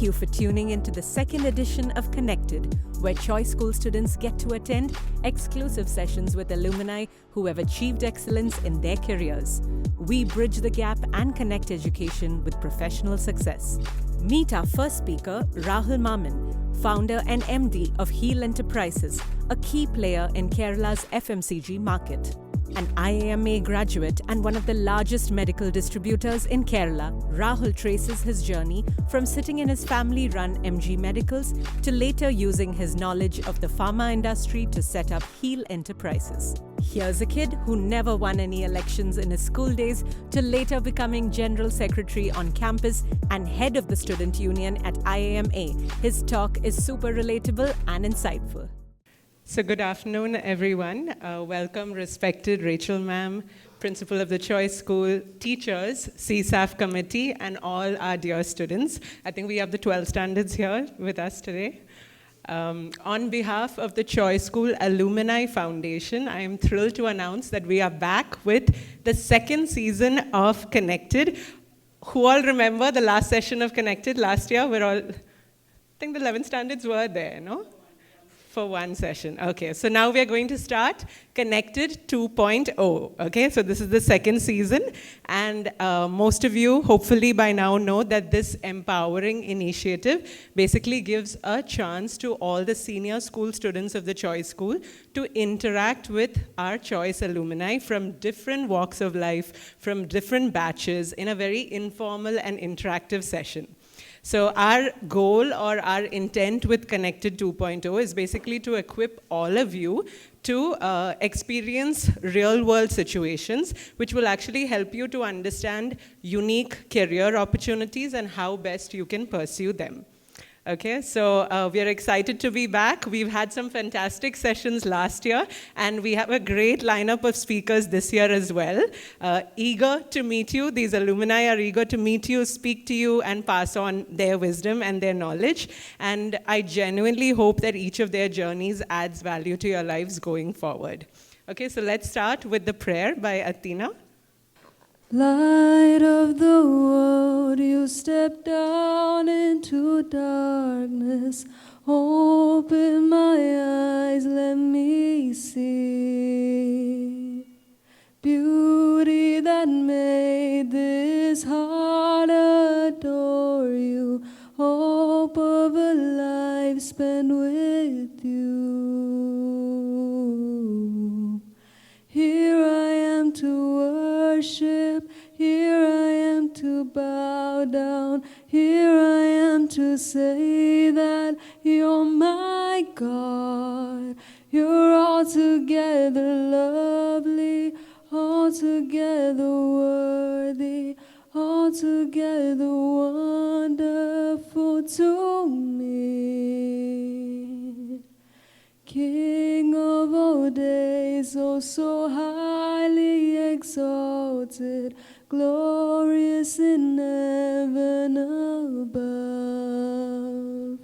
you for tuning into the second edition of ConnectED, where Choice School students get to attend exclusive sessions with alumni who have achieved excellence in their careers. We bridge the gap and connect education with professional success. Meet our first speaker, Rahul Mamman, founder and MD of Heal Enterprises, a key player in Kerala's FMCG market. An IIM-A graduate and one of the largest medical distributors in Kerala, Rahul traces his journey from sitting in his family-run MG Medicals to later using his knowledge of the pharma industry to set up Heal Enterprises. Here's a kid who never won any elections in his school days to later becoming General Secretary on campus and head of the student union at IIM-A. His talk is super relatable and insightful. So good afternoon, everyone. Welcome, respected Rachel Ma'am, Principal of the Choice School, teachers, CSAF committee, and all our dear students. I think we have the 12 standards here with us today. On behalf of the Choice School Alumni Foundation, I am thrilled to announce that we are back with the second season of ConnectED. Who all remember the last session of ConnectED last year? I think the 11 standards were there, no? For one session. Okay, so now we are going to start ConnectED 2.0. Okay, so this is the second season, and most of you hopefully by now know that this empowering initiative basically gives a chance to all the senior school students of the Choice School to interact with our Choice alumni from different walks of life, from different batches in a very informal and interactive session. So our goal or our intent with ConnectED 2.0 is basically to equip all of you to experience real-world situations, which will actually help you to understand unique career opportunities and how best you can pursue them. Okay, so we are excited to be back. We've had some fantastic sessions last year, and we have a great lineup of speakers this year as well. Eager to meet you. These alumni are eager to meet you, speak to you, and pass on their wisdom and their knowledge. And I genuinely hope that each of their journeys adds value to your lives going forward. Okay, so let's start with the prayer by Athena. Light of the world, you step down into darkness. Open my eyes, let me see beauty that made this heart adore you. Hope of a life spent with you. Here I am to worship, here I am to bow down, here I am to say that you're my God. You're altogether lovely, altogether worthy, altogether wonderful to me. King of all days, oh so highly exalted, glorious in heaven above.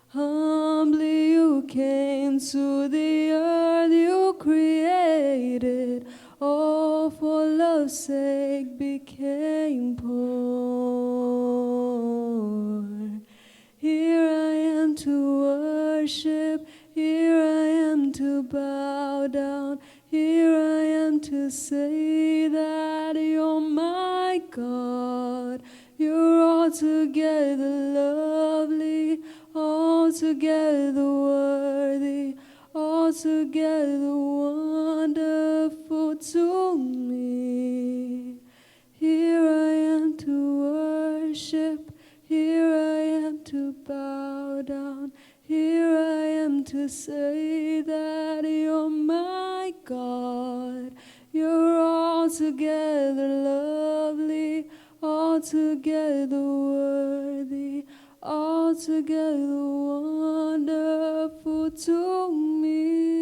Humbly you came to the earth you created, all for love's sake became poor. Here I am to worship, here I am to bow down, here I am to say that you're my God. You're altogether lovely, altogether worthy, altogether wonderful to me. Here I am to worship, here I am to bow down, here I am to say that you're my God. You're altogether lovely, altogether worthy, altogether wonderful to me.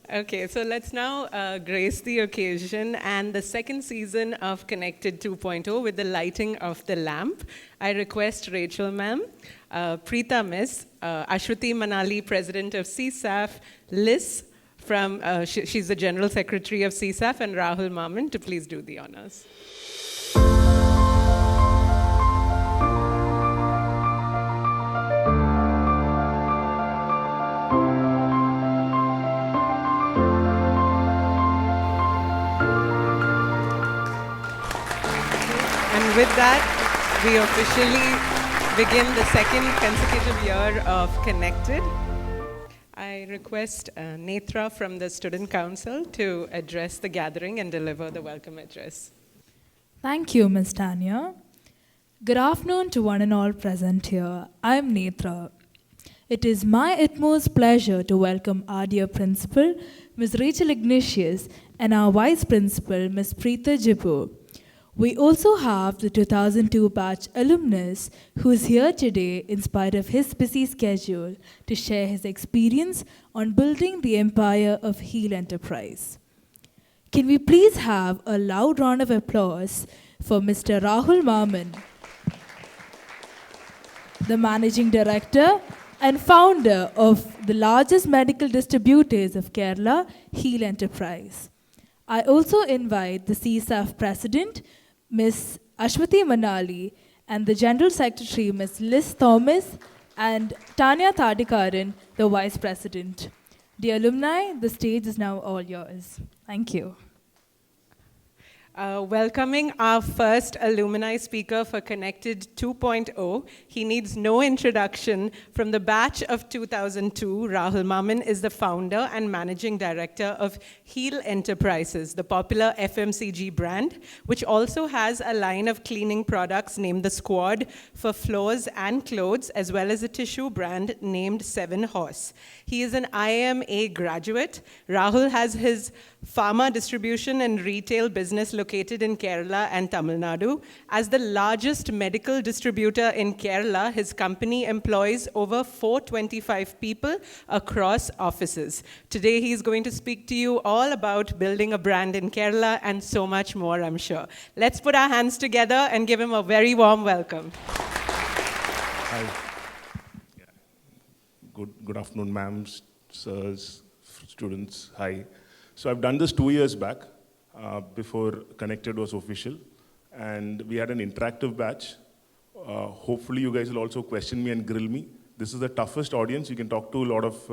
Okay, so let's now grace the occasion and the second season of ConnectED 2.0 with the lighting of the lamp. I request Rachel Ma'am, Preeta Miss, Ashwati Manali, President of CSAF, Liz, she's the General Secretary of CSAF, and Rahul Mamman to please do the honors. with that, we officially begin the second consecutive year of ConnectED. I request Netra from the Student Council to address the gathering and deliver the welcome address. Thank you, Ms. Tanya. Good afternoon to one and all present here. I am Netra. It is my utmost pleasure to welcome our dear Principal, Ms. Rachel Ignatius, and our Vice Principal, Ms. Preeta Jibu. We also have the 2002 batch alumnus who is here today in spite of his busy schedule to share his experience on building the empire of Heal Enterprise. Can we please have a loud round of applause for Mr. Rahul Mamman, the Managing Director and founder of the largest medical distributors of Kerala, Heal Enterprise. I also invite the CSAF President, Ms. Ashwati Manali, and the General Secretary, Ms. Liz Thomas, and Tanya Thadikaran, the Vice President. Dear alumni, the stage is now all yours. Thank you. Welcoming our first alumni speaker for ConnectED 2.0. He needs no introduction. From the batch of 2002, Rahul Mamman is the founder and managing director of Heal Enterprises, the popular FMCG brand, which also has a line of cleaning products named The Squad for floors and clothes, as well as a tissue brand named 7 Horse. He is an IIM-A graduate. Rahul has his pharma distribution and retail business located in Kerala and Tamil Nadu. As the largest medical distributor in Kerala, his company employs over 425 people across offices. Today, he's going to speak to you all about building a brand in Kerala and so much more, I'm sure. Let's put our hands together and give him a very warm welcome. Hi. Good afternoon, ma'am, sirs, students. Hi. So I've done this 2 years back, before ConnectED was official, and we had an interactive batch. Hopefully you guys will also question me and grill me. This is the toughest audience. You can talk to a lot of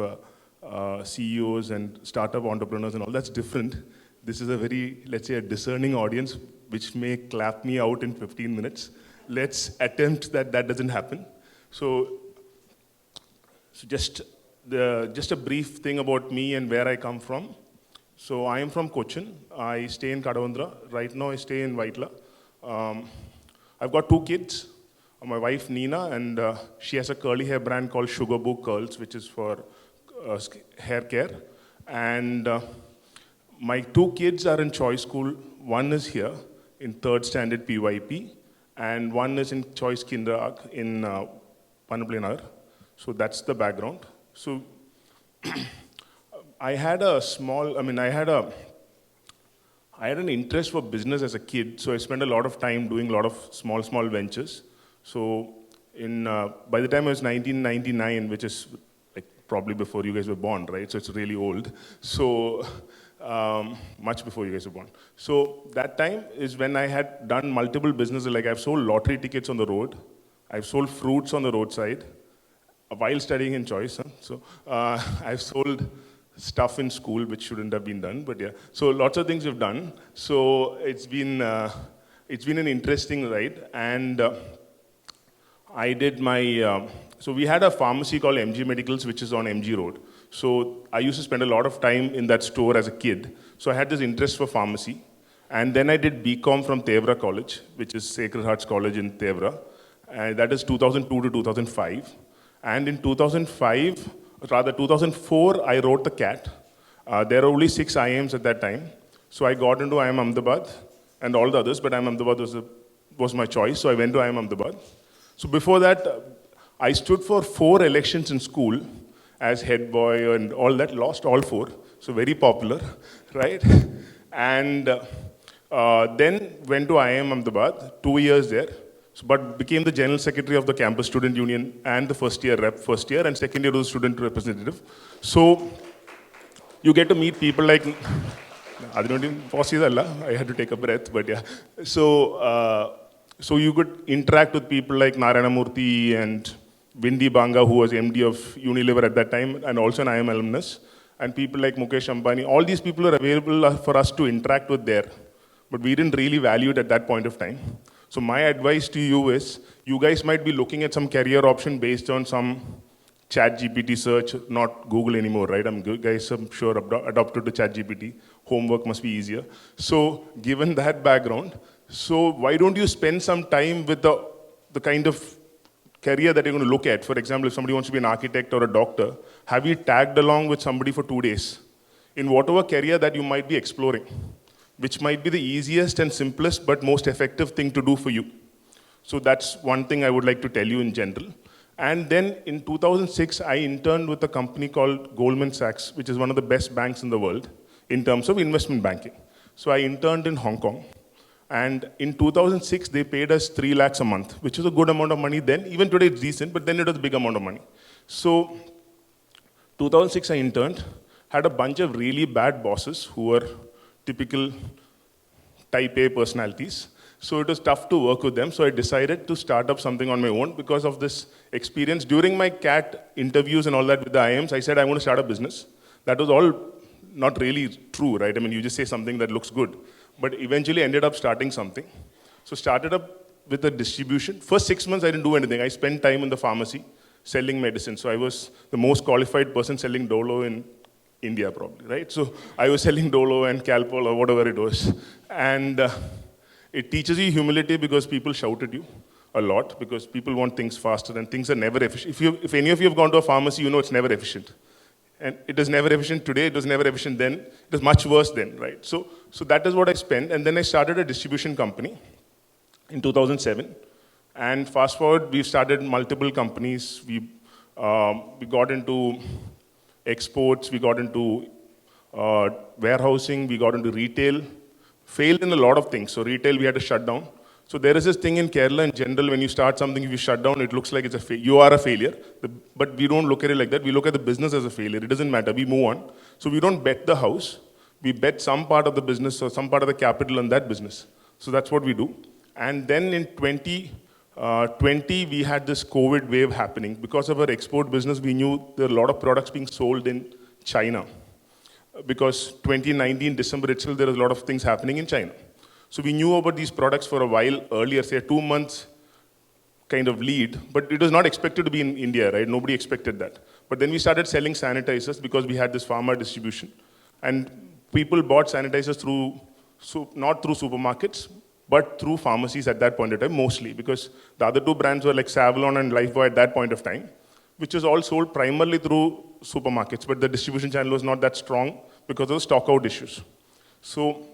CEOs and startup entrepreneurs and all. That's different. This is a very, let's say, a discerning audience, which may clap me out in 15 minutes. Let's attempt that doesn't happen. So just a brief thing about me and where I come from. So I am from Cochin. I stay in Kadavandra. Right now I stay in Vaitla. I've got 2 kids. My wife Nina, and she has a curly hair brand called Sugar Boo Curls, which is for hair care. And my 2 kids are in Choice School. One is here in 3rd standard PYP, and one is in Choice Kindergarten in Panapalinagar. So that's the background. So I had an interest for business as a kid, so I spent a lot of time doing a lot of small ventures. So by the time I was 1999, which is like probably before you guys were born, right? So it's really old. So much before you guys were born. So that time is when I had done multiple businesses. Like I've sold lottery tickets on the road. I've sold fruits on the roadside while studying in Choice. So I've sold stuff in school which shouldn't have been done, but yeah. So lots of things we've done. So it's been an interesting ride, and I did my. So we had a pharmacy called MG Medicals, which is on MG Road. So I used to spend a lot of time in that store as a kid. So I had this interest for pharmacy, and then I did BCom from Tevra College, which is Sacred Hearts College in Tevra, and that is 2002 to 2005. And in 2004, I wrote The Cat. There were only 6 IIMs at that time. So I got into IIM Ahmedabad and all the others, but IIM Ahmedabad was my choice, so I went to IIM Ahmedabad. So before that, I stood for 4 elections in school as head boy and all that, lost all 4. So very popular, right? And then went to IIM Ahmedabad, 2 years there. So, but became the general secretary of the campus student union and the first year rep, and second year was student representative. So you get to meet people like, I had to take a breath, but yeah. So you could interact with people like Narayana Murthy and Windy Banga, who was MD of Unilever at that time, and also an IIM alumnus, and people like Mukesh Ambani. All these people are available for us to interact with there, but we didn't really value it at that point of time. So my advice to you is, you guys might be looking at some career option based on some ChatGPT search, not Google anymore, right? Guys, I'm sure, adopted to ChatGPT. Homework must be easier. So given that background, so why don't you spend some time with the kind of career that you're going to look at? For example, if somebody wants to be an architect or a doctor, have you tagged along with somebody for 2 days in whatever career that you might be exploring, which might be the easiest and simplest but most effective thing to do for you. So that's one thing I would like to tell you in general. And then in 2006, I interned with a company called Goldman Sachs, which is one of the best banks in the world in terms of investment banking. So I interned in Hong Kong. And in 2006, they paid us 3 lakhs a month, which was a good amount of money then. Even today, it's decent, but then it was a big amount of money. So 2006, I interned, had a bunch of really bad bosses who were typical type A personalities. So it was tough to work with them. So I decided to start up something on my own because of this experience. During my CAT interviews and all that with the IIMs, I said I want to start a business. That was all not really true, right? I mean, you just say something that looks good. But eventually ended up starting something. So started up with a distribution. First 6 months, I didn't do anything. I spent time in the pharmacy selling medicine. So I was the most qualified person selling Dolo in India, probably, right? So I was selling Dolo and Calpol or whatever it was. And it teaches you humility because people shout at you a lot because people want things faster and things are never efficient. If any of you have gone to a pharmacy, you know it's never efficient. And it is never efficient today, it was never efficient then, it was much worse then, right? So that is what I spent, and then I started a distribution company in 2007. And fast forward, we've started multiple companies. We got into exports, we got into warehousing, we got into retail, failed in a lot of things. So retail, we had to shut down. So there is this thing in Kerala in general, when you start something, if you shut down, it looks like you are a failure. But we don't look at it like that. We look at the business as a failure. It doesn't matter. We move on. So we don't bet the house. We bet some part of the business or some part of the capital on that business. So that's what we do. And then in 2020, we had this COVID wave happening. Because of our export business, we knew there were a lot of products being sold in China. Because 2019, December itself, there was a lot of things happening in China. So we knew about these products for a while earlier, say 2 months kind of lead, but it was not expected to be in India, right? Nobody expected that. But then we started selling sanitizers because we had this pharma distribution. And people bought sanitizers not through supermarkets, but through pharmacies at that point in time, mostly, because the other two brands were like Savlon and Lifebuoy at that point of time, which was all sold primarily through supermarkets, but the distribution channel was not that strong because of the stock out issues. So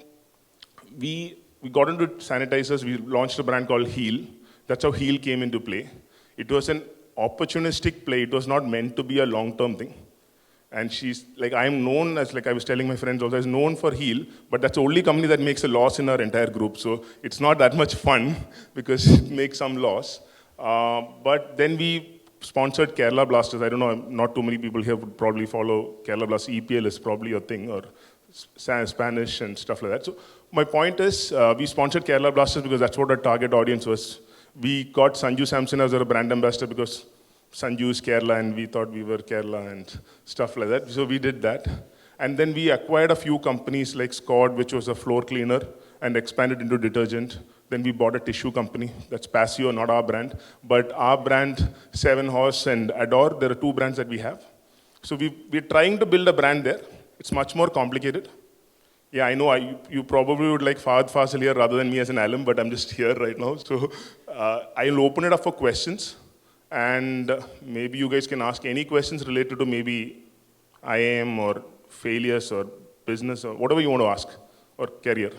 we got into sanitizers. We launched a brand called Heal. That's how Heal came into play. It was an opportunistic play. It was not meant to be a long-term thing. And she's like, I'm known as, like I was telling my friends also, as known for Heal, but that's the only company that makes a loss in our entire group. So it's not that much fun because it makes some loss. But then we sponsored Kerala Blasters. I don't know, not too many people here would probably follow Kerala Blasters. EPL is probably a thing, or Spanish and stuff like that. So my point is, we sponsored Kerala Blasters because that's what our target audience was. We got Sanju Samson as our brand ambassador because Sanju is Kerala and we thought we were Kerala and stuff like that. So we did that. And then we acquired a few companies like Scott, which was a floor cleaner, and expanded into detergent. Then we bought a tissue company. That's Passio, not our brand. But our brand, Seven Horse and Adore, there are two brands that we have. So we're trying to build a brand there. It's much more complicated. Yeah, I know you probably would like Fahad Fasil here rather than me as an alum, but I'm just here right now. So I'll open it up for questions. And maybe you guys can ask any questions related to maybe IIM or failures or business or whatever you want to ask, or career.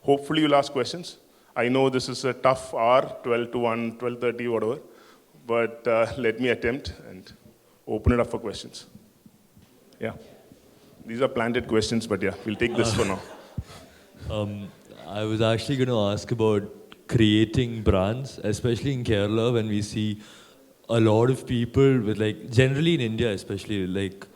Hopefully you'll ask questions. I know this is a tough hour, 12 to 1, 12:30, whatever. But let me attempt and open it up for questions. Yeah. These are planted questions, but yeah, we'll take this for now. I was actually going to ask about creating brands, especially in Kerala, when we see a lot of people with, like, generally in India especially, like,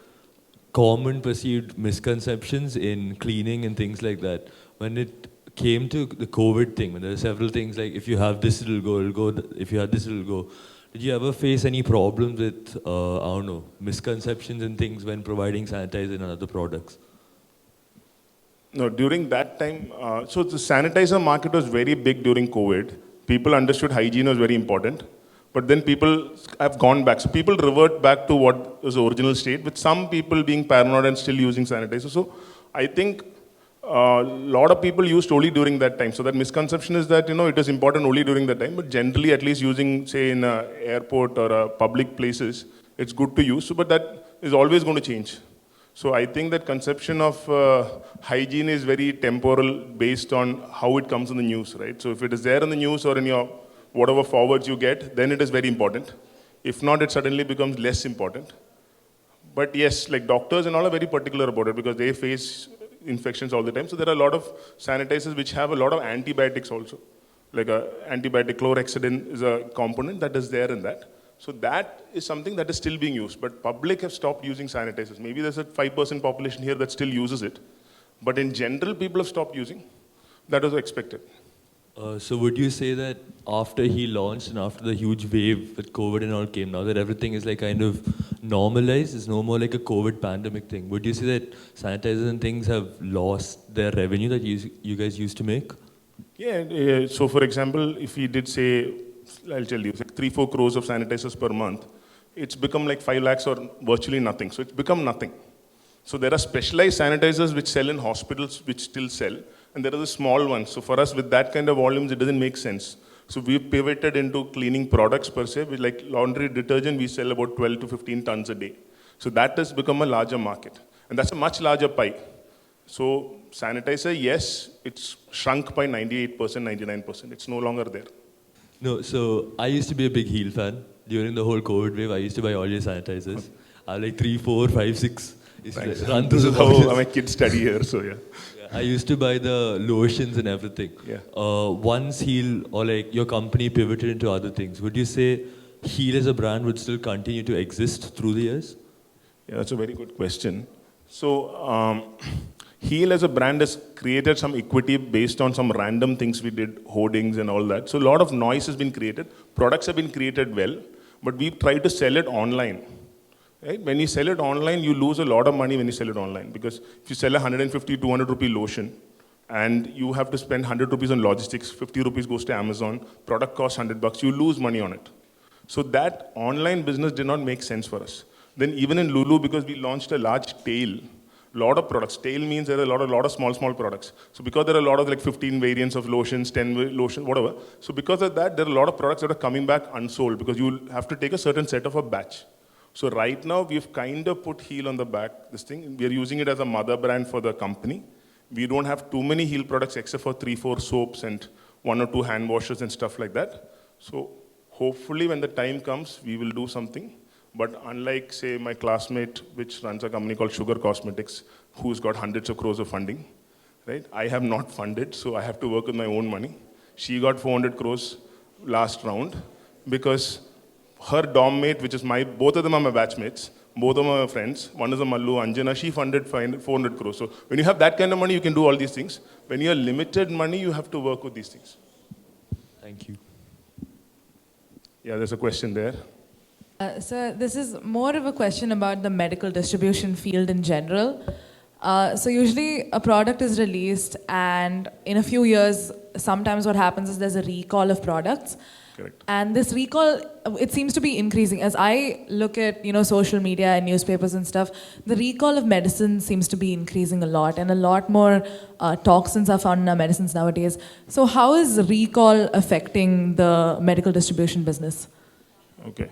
common perceived misconceptions in cleaning and things like that. When it came to the COVID thing, when there were several things like, if you have this, it'll go, if you have this, it'll go. Did you ever face any problems with, I don't know, misconceptions and things when providing sanitizer and other products? No, during that time, so the sanitizer market was very big during COVID, People understood hygiene was very important, but then people have gone back. So people revert back to what was the original state, with some people being paranoid and still using sanitizer. So I think a lot of people used only during that time. So that misconception is that, it is important only during that time, but generally at least using, say, in an airport or public places, it's good to use. So, but that is always going to change. So I think that conception of hygiene is very temporal based on how it comes in the news, right? So if it is there in the news or in your whatever forwards you get, then it is very important. If not, it suddenly becomes less important. But yes, like doctors and all are very particular about it because they face infections all the time. So there are a lot of sanitizers which have a lot of antibiotics also. Like antibiotic chlorhexidine is a component that is there in that. So that is something that is still being used. But public have stopped using sanitizers. Maybe there's a 5% population here that still uses it. But in general, people have stopped using. That was expected. So would you say that after he launched and after the huge wave with COVID and all came, now that everything is like kind of normalized, it's no more like a COVID pandemic thing, would you say that sanitizers and things have lost their revenue that you guys used to make? Yeah, so for example, if we did say, I'll tell you, like 3-4 crores of sanitizers per month, it's become like 5 lakhs or virtually nothing. So it's become nothing. So there are specialized sanitizers which sell in hospitals which still sell, and there are the small ones. So for us, with that kind of volumes, it doesn't make sense. So we've pivoted into cleaning products per se. With like laundry detergent, we sell about 12 to 15 tons a day. So that has become a larger market. And that's a much larger pie. So sanitizer, yes, it's shrunk by 98%, 99%. It's no longer there. No, so I used to be a big heel fan. During the whole COVID wave, I used to buy all your sanitizers. I have like 3, 4, 5, 6. Thanks. Run This through is the how boxes. my kids study here, so yeah. I used to buy the lotions and everything. Yeah. Once Heel or like your company pivoted into other things, would you say Heel as a brand would still continue to exist through the years? Yeah, that's a very good question. So, Heel as a brand has created some equity based on some random things we did, hoardings and all that. So a lot of noise has been created. Products have been created well, but we've tried to sell it online. Right? When you sell it online, you lose a lot of money when you sell it online because if you sell a 150, 200 rupee lotion and you have to spend 100 rupees on logistics, 50 rupees goes to Amazon, product costs $100, you lose money on it. So that online business did not make sense for us. Then even in Lulu, because we launched a large tail, lot of products. Tail means there are a lot of small products. So because there are a lot of like 15 variants of lotions, 10 lotions, whatever. So because of that, there are a lot of products that are coming back unsold because you have to take a certain set of a batch. So right now, we've kind of put Heel on the back, this thing. We're using it as a mother brand for the company. We don't have too many Heel products except for 3-4 soaps and 1 or 2 hand washes and stuff like that. So hopefully when the time comes, we will do something. But unlike, say, my classmate, which runs a company called Sugar Cosmetics, who's got hundreds of crores of funding, right? I have not funded, so I have to work with my own money. She got 400 crores last round because her dorm mate, which is both of them are my batchmates, both of them are my friends. One is a Mallu, Anjana, she funded 400 crores. So when you have that kind of money, you can do all these things. When you have limited money, you have to work with these things. Thank you. Yeah, there's a question there. So this is more of a question about the medical distribution field in general. So usually a product is released and in a few years, sometimes what happens is there's a recall of products. Correct. And this recall, it seems to be increasing. As I look at, social media and newspapers and stuff, the recall of medicine seems to be increasing a lot, and a lot more toxins are found in our medicines nowadays. So how is recall affecting the medical distribution business? Okay.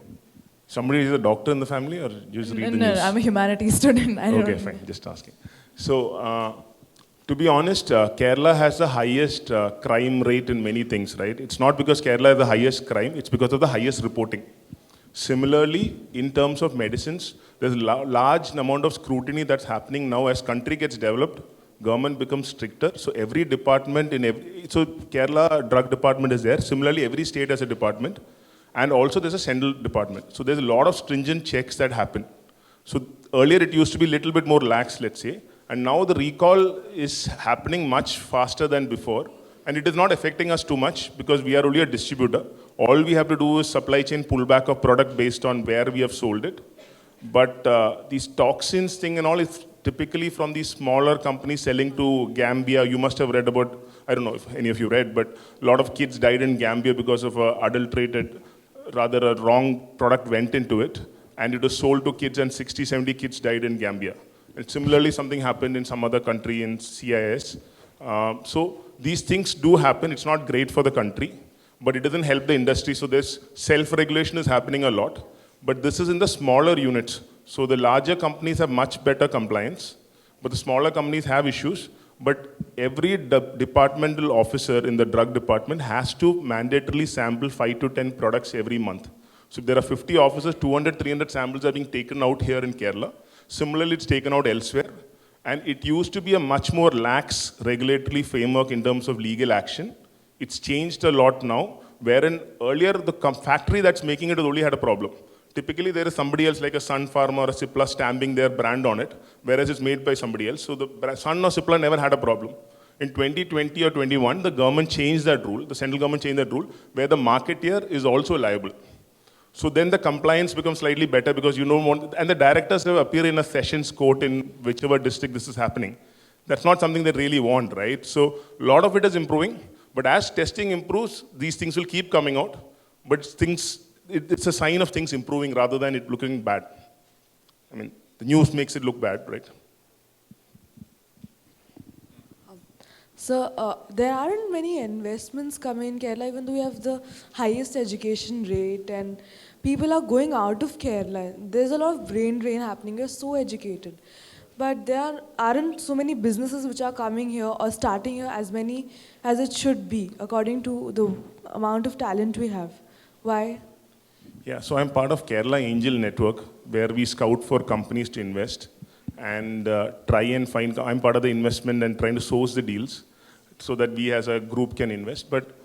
Somebody is a doctor in the family, or you just read the news? No, I'm a humanities student. Okay, fine. Just asking. So, to be honest, Kerala has the highest crime rate in many things, right? It's not because Kerala has the highest crime, it's because of the highest reporting. Similarly, in terms of medicines, there's a large amount of scrutiny that's happening now as country gets developed, government becomes stricter. So every department so Kerala drug department is there. Similarly, every state has a department. And also there's a central department. So there's a lot of stringent checks that happen. So earlier it used to be a little bit more lax, let's say. And now the recall is happening much faster than before. And it is not affecting us too much because we are only a distributor. All we have to do is supply chain pullback of product based on where we have sold it. But these toxins thing and all, typically from these smaller companies selling to Gambia. You must have read about, I don't know if any of you read, but a lot of kids died in Gambia because of adulterated, rather a wrong product went into it, and it was sold to kids, and 60, 70 kids died in Gambia. And similarly, something happened in some other country in CIS. So these things do happen. It's not great for the country, but it doesn't help the industry. So there's self-regulation is happening a lot, but this is in the smaller units. So the larger companies have much better compliance, but the smaller companies have issues. But every departmental officer in the drug department has to mandatorily sample 5 to 10 products every month. So if there are 50 officers, 200, 300 samples are being taken out here in Kerala. Similarly, it's taken out elsewhere. And it used to be a much more lax regulatory framework in terms of legal action. It's changed a lot now, wherein earlier the factory that's making it only had a problem. Typically, there is somebody else like a Sun Pharma or a Cipla stamping their brand on it, whereas it's made by somebody else. So the Sun or Cipla never had a problem. In 2020 or 21, the government changed that rule, the central government changed that rule, where the marketeer is also liable. So then the compliance becomes slightly better because you don't want, and the directors have appear in a sessions court in whichever district this is happening. That's not something they really want, right? So a lot of it is improving, but as testing improves, these things will keep coming out, but it's a sign of things improving rather than it looking bad. I mean, the news makes it look bad, right? So there aren't many investments coming in Kerala, even though we have the highest education rate and people are going out of Kerala. There's a lot of brain drain happening. We're so educated. But there aren't so many businesses which are coming here or starting here as many as it should be, according to the amount of talent we have. Why? Yeah, so I'm part of Kerala Angel Network, where we scout for companies to invest and try and find, I'm part of the investment and trying to source the deals so that we as a group can invest. But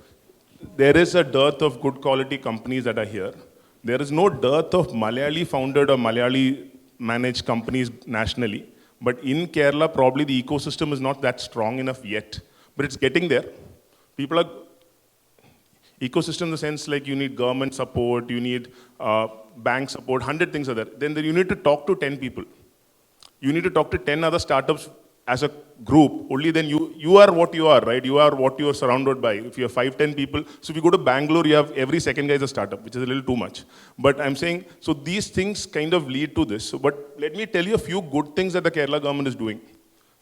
there is a dearth of good quality companies that are here. There is no dearth of Malayali founded or Malayali managed companies nationally. But in Kerala, probably the ecosystem is not that strong enough yet. But it's getting there. People are, ecosystem in the sense like you need government support, you need bank support, 100 things are there. Then you need to talk to 10 people. You need to talk to 10 other startups as a group. Only then you are what you are, right? You are what you are surrounded by. If you have 5, 10 people, so if you go to Bangalore, you have every second guy is a startup, which is a little too much. But I'm saying, so these things kind of lead to this. So, but let me tell you a few good things that the Kerala government is doing.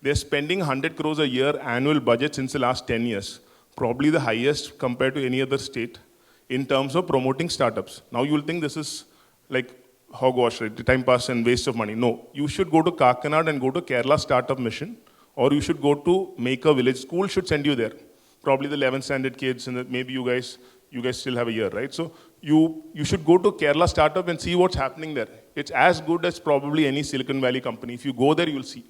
They're spending 100 crores a year annual budget since the last 10 years. Probably the highest compared to any other state in terms of promoting startups. Now you'll think this is like hogwash, right? Time pass and waste of money. No, you should go to Kakinad and go to Kerala Startup Mission, or you should go to Maker Village. School should send you there. Probably the 11th standard kids, and maybe you guys still have a year, right? So you should go to Kerala Startup and see what's happening there. It's as good as probably any Silicon Valley company. If you go there, you'll see.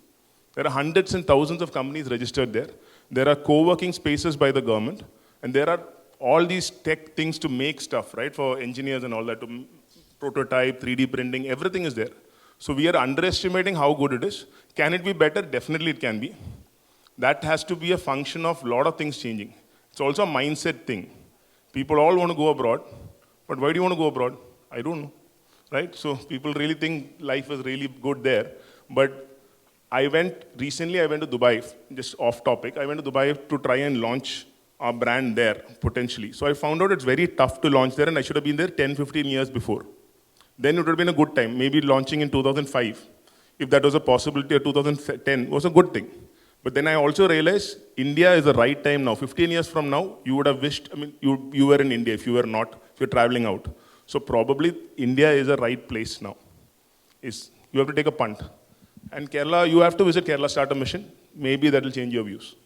There are hundreds and thousands of companies registered there. There are co-working spaces by the government, and there are all these tech things to make stuff, right, for engineers and all that, to prototype, 3D printing, everything is there. So we are underestimating how good it is. Can it be better? Definitely it can be. That has to be a function of a lot of things changing. It's also a mindset thing. People all want to go abroad, but why do you want to go abroad? I don't know, right? So people really think life is really good there, but recently I went to Dubai, just off topic. I went to Dubai to try and launch our brand there, potentially. So I found out it's very tough to launch there, and I should have been there 10, 15 years before. Then it would have been a good time, maybe launching in 2005. If that was a possibility, or 2010 was a good thing. But then I also realized India is the right time now. 15 years from now, you would have wished, I mean, you were in India if you're traveling out. So probably India is the right place now. You have to take a punt. And Kerala, you have to visit Kerala Startup Mission. Maybe that will change your views.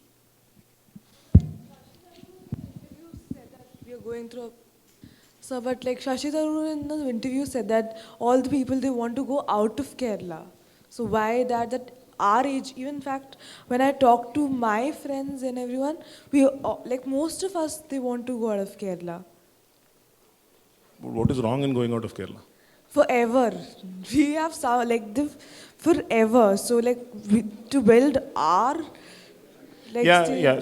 We are going through. So, but like Shashi Tharoor in the interview said that all the people, they want to go out of Kerala. So why that our age, even in fact, when I talk to my friends and everyone, like most of us, they want to go out of Kerala. What is wrong in going out of Kerala? Forever. We have forever. So like to build our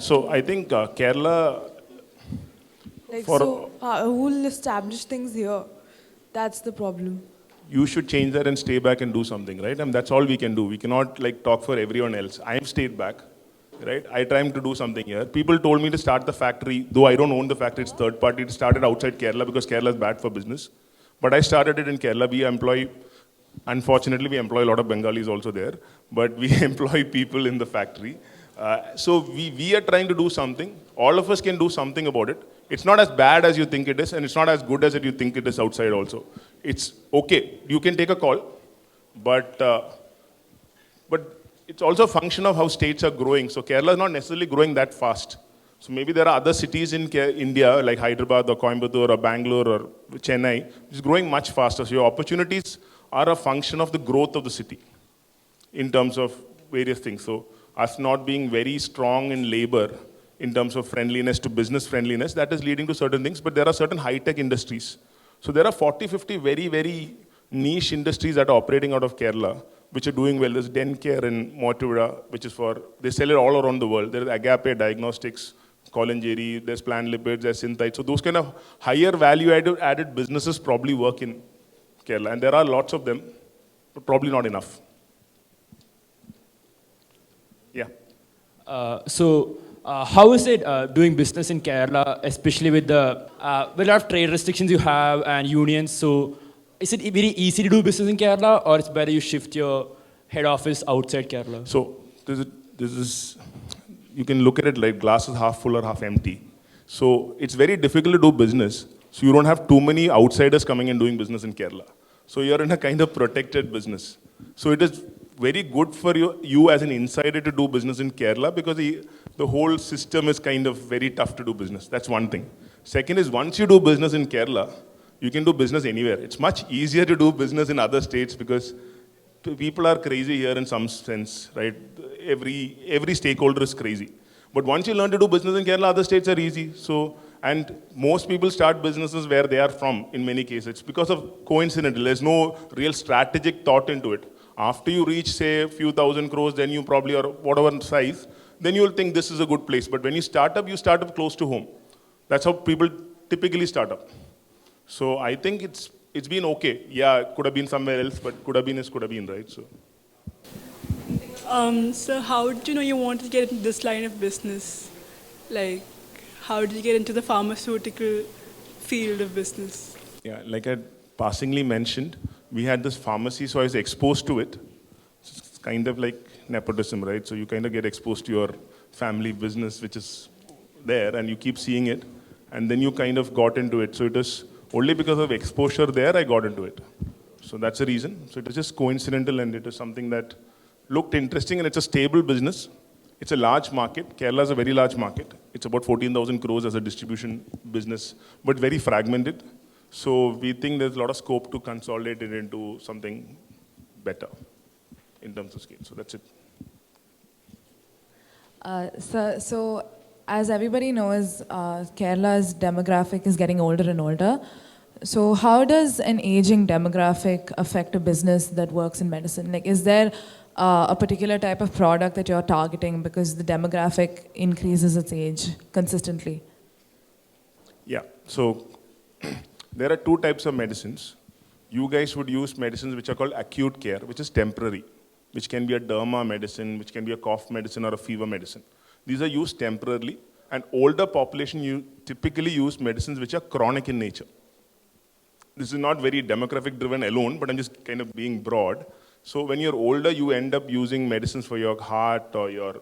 So I think Kerala who will establish things here? That's the problem. you should change that and stay back and do something, right? And that's all we can do. We cannot like talk for everyone else. I have stayed back, right? I tried to do something here. People told me to start the factory, though I don't own the factory, it's third party. It started outside Kerala because Kerala is bad for business. But I started it in Kerala. Unfortunately, we employ a lot of Bengalis also there, but we employ people in the factory. So we are trying to do something. All of us can do something about it. It's not as bad as you think it is, and it's not as good as you think it is outside also. It's okay. You can take a call, but it's also a function of how states are growing. So Kerala is not necessarily growing that fast. So maybe there are other cities in India like Hyderabad or Coimbatore or Bangalore or Chennai, which is growing much faster. So your opportunities are a function of the growth of the city in terms of various things. So us not being very strong in labor in terms of friendliness to business friendliness, that is leading to certain things, but there are certain high-tech industries. So there are 40, 50 very, very niche industries that are operating out of Kerala, which are doing well. There's Dencare in Mortuara, which is they sell it all around the world. There's Agape Diagnostics, Colin-Jerry, there's Plant Lipids, there's Synthite. So those kind of higher value-added businesses probably work in Kerala. And there are lots of them, but probably not enough. Yeah. How is it doing business in Kerala, especially with the with a lot of trade restrictions you have and unions? So is it very easy to do business in Kerala, or it's better you shift your head office outside Kerala? So this is you can look at it like glass is half full or half empty. So it's very difficult to do business. So you don't have too many outsiders coming and doing business in Kerala. So you're in a kind of protected business. So it is very good for you as an insider to do business in Kerala because the whole system is kind of very tough to do business. That's one thing. Second is once you do business in Kerala, you can do business anywhere. It's much easier to do business in other states because people are crazy here in some sense, right? Every stakeholder is crazy. But once you learn to do business in Kerala, other states are easy. And most people start businesses where they are from in many cases. It's because of coincidental. There's no real strategic thought into it. After you reach, say, a few thousand crores, then you probably are whatever size, then you'll think this is a good place. But when you start up close to home. That's how people typically start up. So I think it's been okay. Yeah, it could have been somewhere else, but could have been, right? So how did you know you wanted to get into this line of business? Like, how did you get into the pharmaceutical field of business? Yeah, like I passingly mentioned, we had this pharmacy, so I was exposed to it. It's kind of like nepotism, right? So you kind of get exposed to your family business, which is there, and you keep seeing it, and then you kind of got into it. So it is only because of exposure there, I got into it. So that's the reason. So it is just coincidental, and it is something that looked interesting, and it's a stable business. It's a large market. Kerala is a very large market. It's about 14,000 crores as a distribution business, but very fragmented. So we think there's a lot of scope to consolidate it into something better in terms of scale. So that's it. So as everybody knows, Kerala's demographic is getting older and older. So how does an aging demographic affect a business that works in medicine? Like, is there a particular type of product that you're targeting because the demographic increases its age consistently? Yeah, so there are two types of medicines. You guys would use medicines which are called acute care, which is temporary, which can be a derma medicine, which can be a cough medicine or a fever medicine. These are used temporarily, and older population you typically use medicines which are chronic in nature. This is not very demographic driven alone, but I'm just kind of being broad. So when you're older, you end up using medicines for your heart or your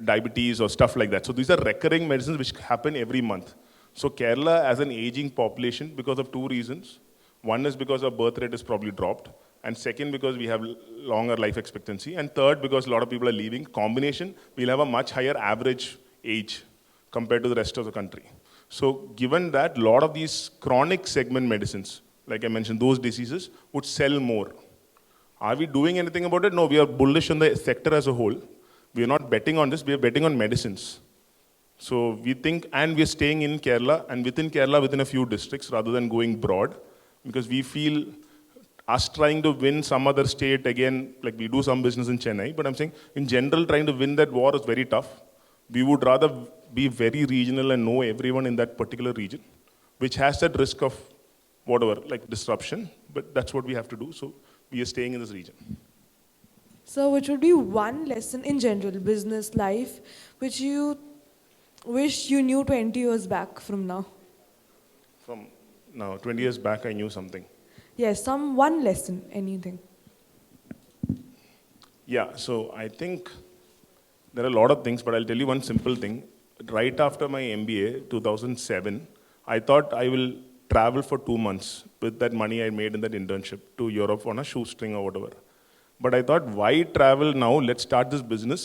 diabetes or stuff like that. So these are recurring medicines which happen every month. So Kerala as an aging population, because of two reasons. One is because our birth rate is probably dropped. And second, because we have longer life expectancy. And third, because a lot of people are leaving. Combination, we'll have a much higher average age compared to the rest of the country. So given that, a lot of these chronic segment medicines, like I mentioned, those diseases would sell more. Are we doing anything about it? No, we are bullish on the sector as a whole. We are not betting on this, we are betting on medicines. So we think, and we are staying in Kerala, and within Kerala, within a few districts, rather than going broad, because we feel us trying to win some other state, again, like we do some business in Chennai, but I'm saying, in general, trying to win that war is very tough. We would rather be very regional and know everyone in that particular region, which has that risk of whatever, like disruption, but that's what we have to do. So we are staying in this region. So which would be one lesson in general, business life, which you wish you knew 20 years back from now? From now, 20 years back, I knew something. Yes, one lesson, anything. Yeah, so I think there are a lot of things, but I'll tell you one simple thing. Right after my MBA, 2007, I thought I will travel for 2 months with that money I made in that internship to Europe on a shoestring or whatever. But I thought, why travel now? Let's start this business.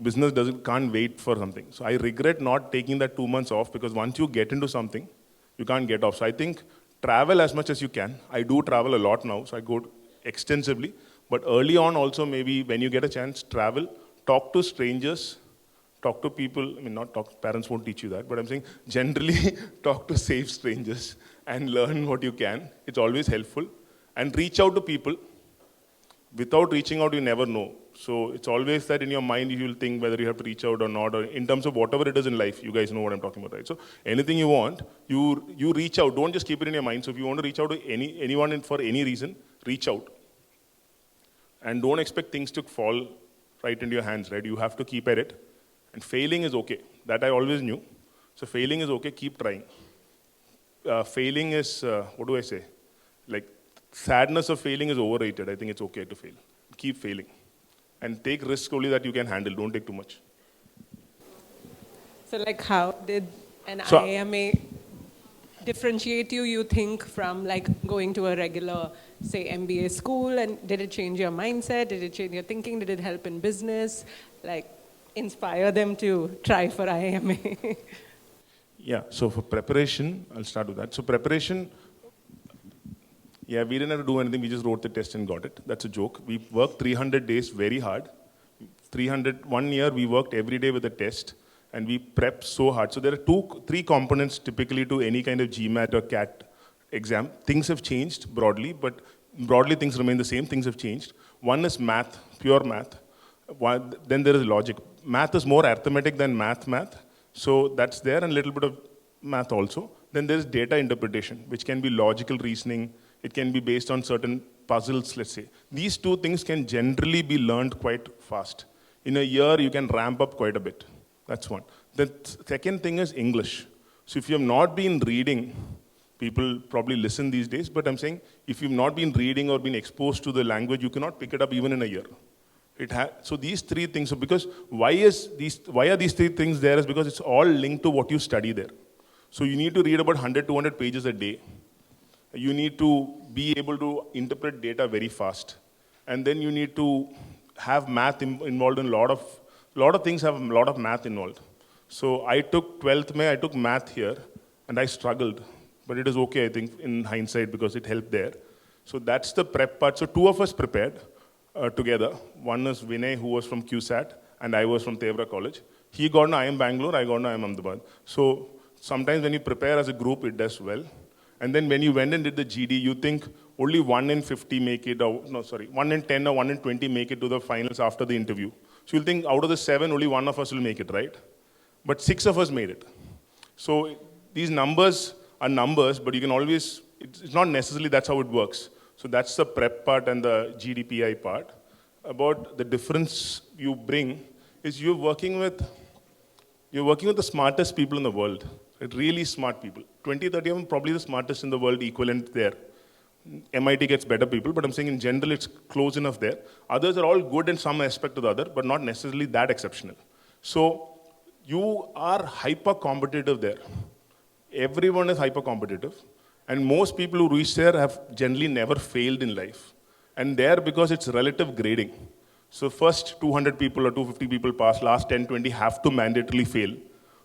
Business can't wait for something. So I regret not taking that 2 months off, because once you get into something, you can't get off. So I think travel as much as you can. I do travel a lot now, so I go extensively. But early on also, maybe when you get a chance, travel, talk to strangers, talk to people. I mean, not talk, parents won't teach you that, but I'm saying generally talk to safe strangers and learn what you can. It's always helpful. And reach out to people. Without reaching out, you never know. So it's always that in your mind, you will think whether you have to reach out or not, or in terms of whatever it is in life. You guys know what I'm talking about, right? So anything you want, you reach out. Don't just keep it in your mind. So if you want to reach out to anyone for any reason, reach out. And don't expect things to fall right into your hands, right? You have to keep at it. And failing is okay. That I always knew. So failing is okay, keep trying. Failing is, what do I say? Like, sadness of failing is overrated. I think it's okay to fail. Keep failing. And take risks only that you can handle. Don't take too much. So like how did an IIM-A differentiate you think, from like going to a regular, say, MBA school? And did it change your mindset? Did it change your thinking? Did it help in business? Like, inspire them to try for IIM-A? Yeah, so for preparation, I'll start with that. So preparation, yeah, we didn't have to do anything. We just wrote the test and got it. That's a joke. We worked 300 days very hard. 1 year, we worked every day with a test. And we prepped so hard. So there are 3 components typically to any kind of GMAT or CAT exam. Things have changed broadly, but broadly things remain the same. Things have changed. One is math, pure math. Then there is logic. Math is more arithmetic than math. So that's there, and a little bit of math also. Then there's data interpretation, which can be logical reasoning. It can be based on certain puzzles, let's say. These 2 things can generally be learned quite fast. In a year, you can ramp up quite a bit. That's one. The second thing is English. So if you have not been reading, people probably listen these days, but I'm saying if you've not been reading or been exposed to the language, you cannot pick it up even in a year. So these 3 things, so because why are these 3 things there is because it's all linked to what you study there. So you need to read about 100, 200 pages a day. You need to be able to interpret data very fast. And then you need to have math involved in a lot of things have a lot of math involved. So I took 12th May, I took math here, and I struggled. But it is okay, I think, in hindsight, because it helped there. So that's the prep part. So 2 of us prepared together. One is Vinay, who was from QSAT, and I was from Tevra College. He got an IIM Bangalore, I got an IIM Ahmedabad. So sometimes when you prepare as a group, it does well. And then when you went and did the GD, you think only 1 in 50 make it, 1 in 10 or 1 in 20 make it to the finals after the interview. So you'll think out of the 7, only 1 of us will make it, right? But 6 of us made it. So these numbers are numbers, but you can always, it's not necessarily that's how it works. So that's the prep part and the GDPI part. About the difference you bring is you're working with the smartest people in the world. Really smart people. 20, 30 of them probably the smartest in the world equivalent there. MIT gets better people, but I'm saying in general it's close enough there. Others are all good in some aspect or the other, but not necessarily that exceptional. So you are hyper competitive there. Everyone is hyper competitive. And most people who reach there have generally never failed in life. And there, because it's relative grading. So first 200 people or 250 people pass, last 10, 20 have to mandatorily fail.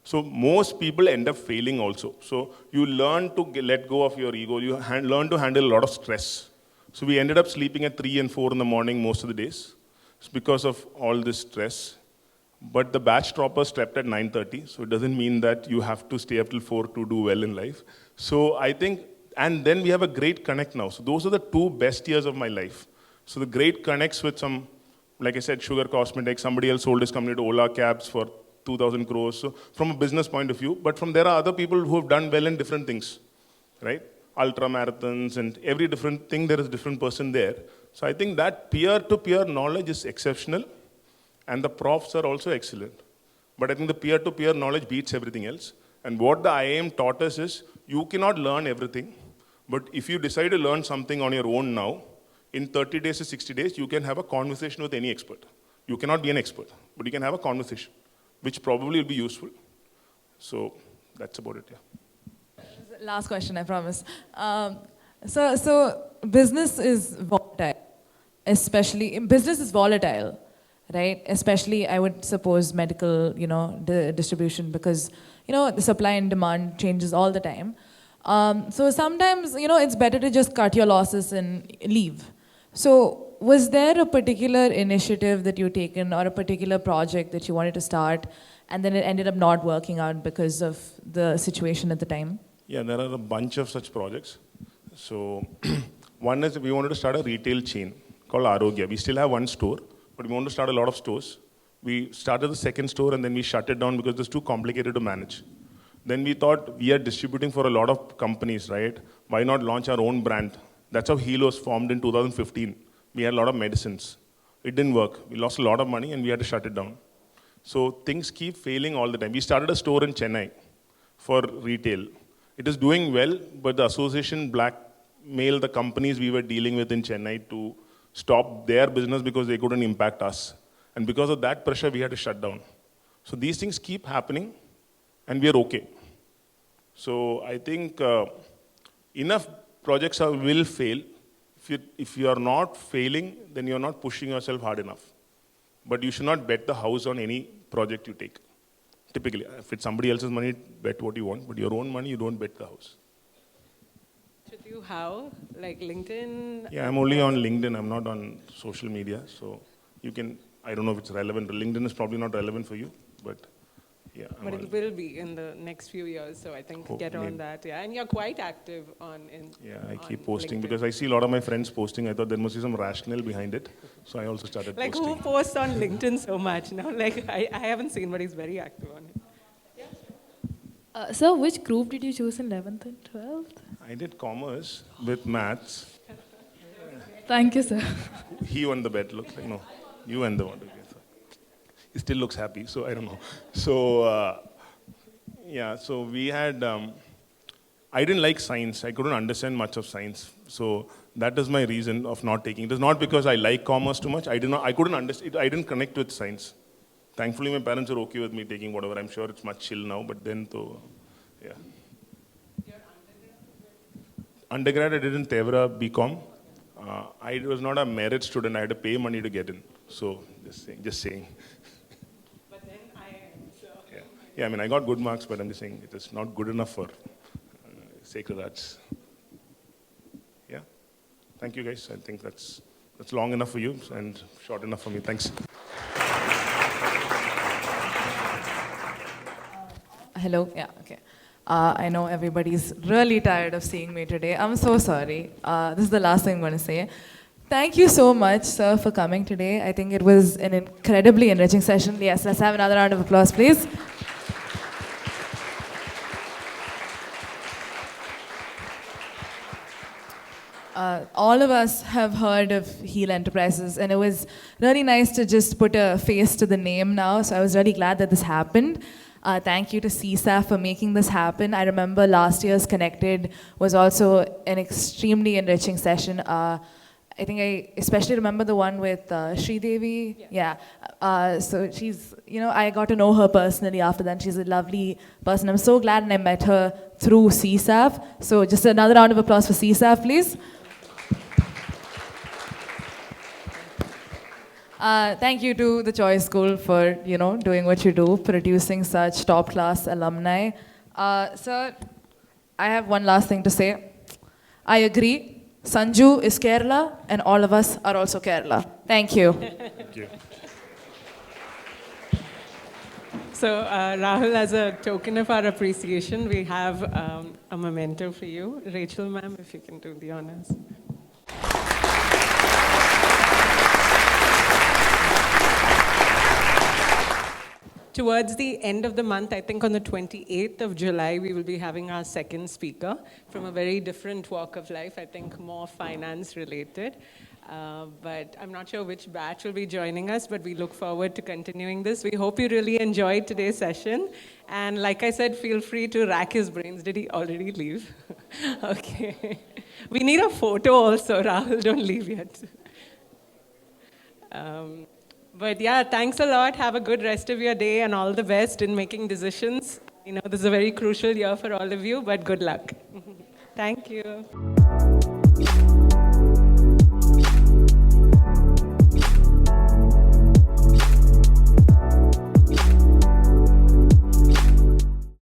So most people end up failing also. So you learn to let go of your ego. You learn to handle a lot of stress. So we ended up sleeping at 3 and 4 in the morning most of the days. It's because of all this stress. But the batch toppers slept at 9:30. So it doesn't mean that you have to stay up till 4 to do well in life. So I think, and then we have a great connect now. So those are the 2 best years of my life. So the great connects with some, like I said, Sugar Cosmetics, somebody else sold his company to Ola Cabs for 2,000 crores. So from a business point of view, but from there are other people who have done well in different things, right? ultra marathons and every different thing, there is a different person there. So I think that peer-to-peer knowledge is exceptional, and the profs are also excellent. But I think the peer-to-peer knowledge beats everything else. And what the IIM taught us is, you cannot learn everything, but if you decide to learn something on your own now, in 30 days to 60 days, you can have a conversation with any expert. You cannot be an expert, but you can have a conversation, which probably will be useful. So that's about it, yeah. Last question, I promise. So business is volatile, business is volatile, right? Especially, I would suppose, medical, distribution, because, the supply and demand changes all the time. So sometimes, it's better to just cut your losses and leave. So was there a particular initiative that you've taken or a particular project that you wanted to start and then it ended up not working out because of the situation at the time? Yeah, there are a bunch of such projects. So one is we wanted to start a retail chain called Arogya. We still have one store, but we want to start a lot of stores. We started the second store and then we shut it down because it was too complicated to manage. Then we thought, we are distributing for a lot of companies, right? Why not launch our own brand? That's how Heal was formed in 2015. We had a lot of medicines. It didn't work. We lost a lot of money and we had to shut it down. So things keep failing all the time. We started a store in Chennai for retail. It is doing well, but the association blackmailed the companies we were dealing with in Chennai to stop their business because they couldn't impact us. And because of that pressure, we had to shut down. So these things keep happening, and we are okay. So I think enough projects will fail. If you are not failing, then you are not pushing yourself hard enough. But you should not bet the house on any project you take. Typically, if it's somebody else's money, bet what you want. But your own money, you don't bet the house. Should you how? Like LinkedIn? Yeah, I'm only on LinkedIn. I'm not on social media. So you can, I don't know if it's relevant. LinkedIn is probably not relevant for you, but yeah. But it will be in the next few years, so I think get on that. Yeah, and you're quite active on I keep posting LinkedIn. because I see a lot of my friends posting. I thought there must be some rationale behind it, so I also started like posting. who posts on LinkedIn so much? No, like I haven't seen, but he's very active on it. So which group did you choose in 11th and 12th? I did commerce with maths. Thank you, sir. He won the bet. Looks like no, you won the one. He still looks happy, so I don't know. So yeah, so we had. I didn't like science. I couldn't understand much of science. So that is my reason of not taking. It is not because I like commerce too much. I couldn't understand. I didn't connect with science. Thankfully, my parents are okay with me taking whatever. I'm sure it's much chill now. But then, yeah. Undergrad, I did in Tevra BCom. I was not a merit student. I had to pay money to get in. So just saying. But then IIM, so. Yeah, I mean, I got good marks, but I'm just saying it is not good enough for sacred arts. Yeah. Thank you, guys. I think that's long enough for you and short enough for me. Thanks. Hello, yeah, okay. I know everybody's really tired of seeing me today. I'm so sorry. This is the last thing I'm going to say. Thank you so much, sir, for coming today. I think it was an incredibly enriching session. Yes, let's have another round of applause, please. All of us have heard of Heal Enterprises, and it was really nice to just put a face to the name now, so I was really glad that this happened. Thank you to CSAF for making this happen. I remember last year's ConnectED was also an extremely enriching session. I think I especially remember the one with Sridevi. Yeah. So she's, I got to know her personally after that. She's a lovely person. I'm so glad I met her through CSAF. So just another round of applause for CSAF, please. Thank you to the Choice School for, doing what you do, producing such top-class alumni. Sir, I have one last thing to say. I agree. Sanju is Kerala, and all of us are also Kerala. Thank you. Thank you. So Rahul, as a token of our appreciation, we have a memento for you. Rachel, ma'am, if you can do the honors. Towards the end of the month, I think on the 28th of July, we will be having our second speaker from a very different walk of life, I think more finance related. But I'm not sure which batch will be joining us, but we look forward to continuing this. We hope you really enjoyed today's session. And like I said, feel free to rack his brains. Did he already leave? Okay. We need a photo also, Rahul. Don't leave yet. But yeah, thanks a lot. Have a good rest of your day and all the best in making decisions. You know, this is a very crucial year for all of you, but good luck. Thank you.